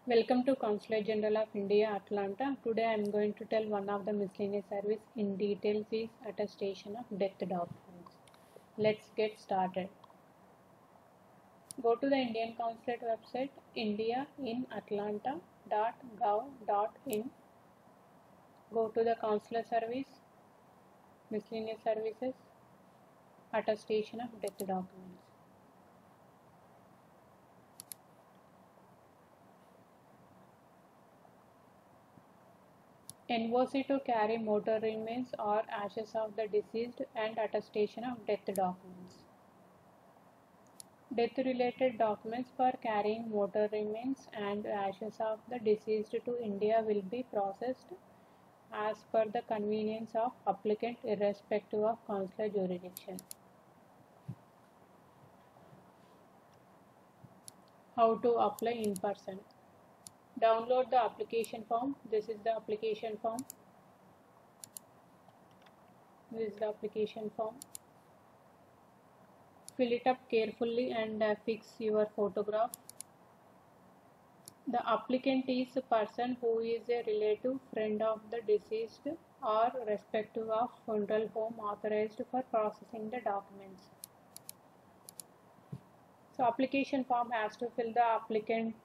Welcome to Consulate General of India, Atlanta. Today I am going to tell one of the miscellaneous service in details is attestation of death documents. Let's get started. Go to the Indian Consulate website indiainatlanta.gov.in. Go to the Consular Service, Miscellaneous Services, Attestation of Death Documents. NOC to carry mortal remains or ashes of the deceased and attestation of death documents. Death-related documents for carrying mortal remains and ashes of the deceased to India will be processed as per the convenience of applicant irrespective of consular jurisdiction. How to apply in person? Download the application form. This is the application form. This is the application form. Fill it up carefully and affix your photograph. The applicant is a person who is a relative, friend of the deceased or respective of funeral home authorized for processing the documents. So application form has to fill the applicant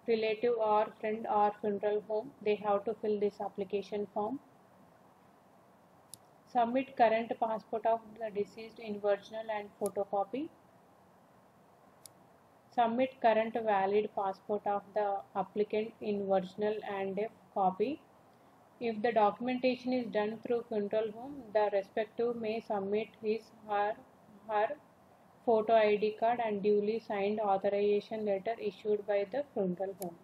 relative or friend or funeral home. They have to fill this application form. Submit current passport of the deceased in original and photocopy. Submit current valid passport of the applicant in original and a copy. If the documentation is done through funeral home, the respective may submit his or her photo ID card and duly signed authorization letter issued by the funeral home.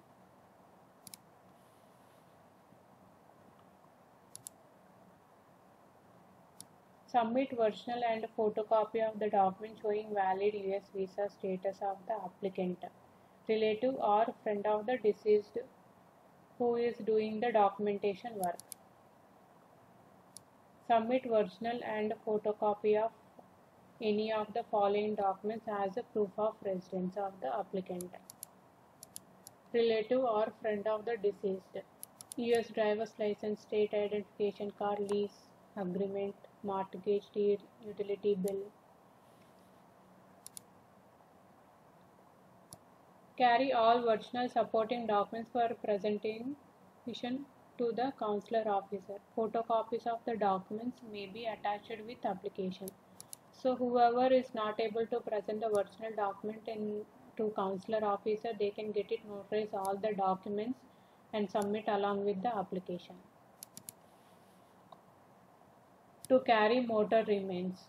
Submit original and photocopy of the document showing valid US visa status of the applicant, relative or friend of the deceased who is doing the documentation work. Submit original and photocopy of any of the following documents as a proof of residence of the applicant, relative or friend of the deceased: US driver's license, state identification card, lease agreement, mortgage deed, utility bill. Carry all original supporting documents for presentation to the consular officer. Photocopies of the documents may be attached with application. So whoever is not able to present the original document to consular officer, they can get it notarize all the documents and submit along with the application. To carry mortal remains.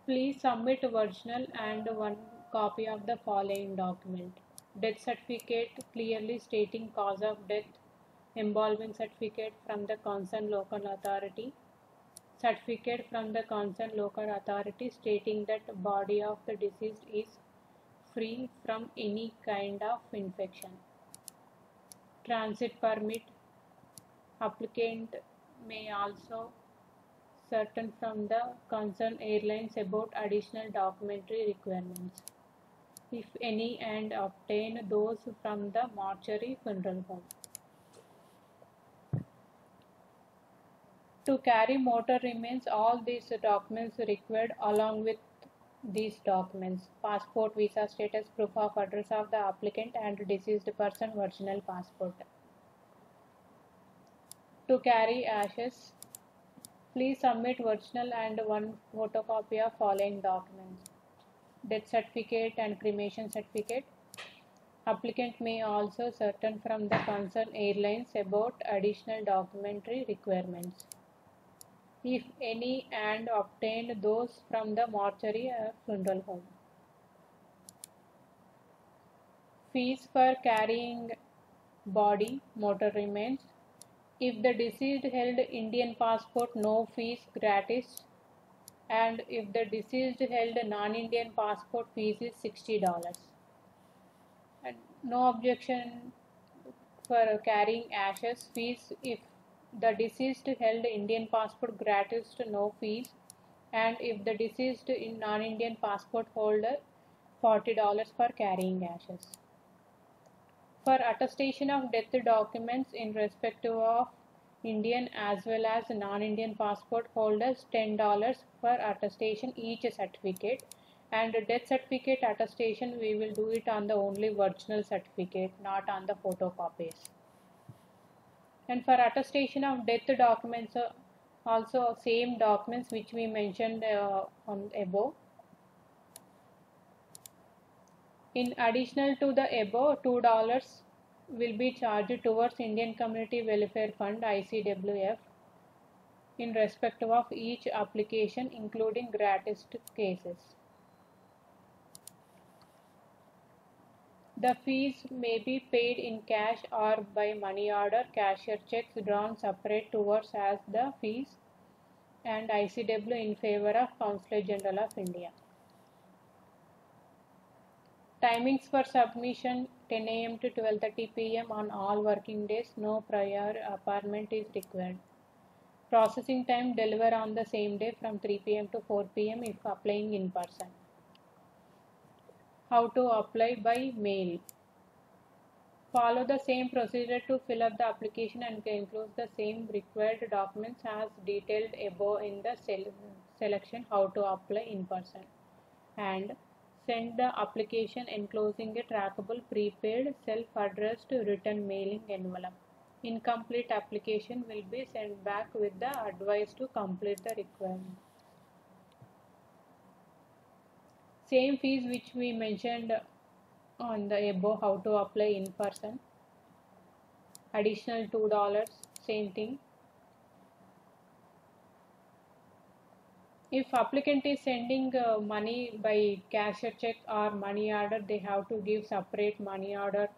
Please submit original and one copy of the following document: death certificate clearly stating cause of death, embalming certificate from the concerned local authority, certificate from the concerned local authority stating that the body of the deceased is free from any kind of infection, transit permit. Applicant may also certain from the concerned airlines about additional documentary requirements, if any, and obtain those from the mortuary funeral home. To carry mortal remains, all these documents required along with these documents: passport, visa status, proof of address of the applicant and deceased person original passport. To carry ashes, please submit original and one photocopy of following documents: death certificate and cremation certificate. Applicant may also certain from the concerned airlines about additional documentary requirements, if any, and obtain those from the mortuary or funeral home. Fees for carrying body mortal remains. If the deceased held Indian passport, no fees, gratis. And if the deceased held a non-Indian passport, fees is $60. And no objection for carrying ashes. Fees: if the deceased held Indian passport, gratis, no fees. and if the deceased in non-Indian passport holder, $40 for carrying ashes. For attestation of death documents in respect of Indian as well as non-Indian passport holders, $10 for attestation each certificate, and death certificate attestation we will do it on the only original certificate, not on the photocopies. And for attestation of death documents, also same documents which we mentioned on above. In additional to the above, $2 will be charged towards Indian Community Welfare Fund ICWF in respect of each application, including gratis cases. The fees may be paid in cash or by money order, cashier checks drawn separate towards as the fees, and ICW in favor of Consulate General of India. Timings for submission 10 a.m. to 12:30 p.m. on all working days. No prior appointment is required. Processing time deliver on the same day from 3 p.m. to 4 p.m. if applying in person. How to apply by mail? Follow the same procedure to fill up the application and include the same required documents as detailed above in the selection how to apply in person, and send the application enclosing a trackable prepaid self-addressed written mailing envelope. Incomplete application will be sent back with the advice to complete the requirement. Same fees which we mentioned on the above how to apply in person. Additional $2, same thing. If applicant is sending money by cashier check or money order, they have to give separate money order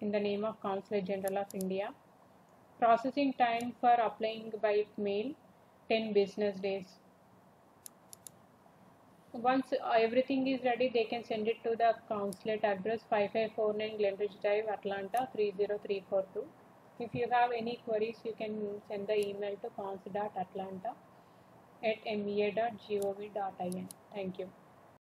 in the name of Consulate General of India. Processing time for applying by mail 10 business days. Once everything is ready, they can send it to the consulate address 5549 Glenridge Drive, Atlanta 30342. If you have any queries, you can send the email to cons.atlanta@mea.gov.in. Thank you.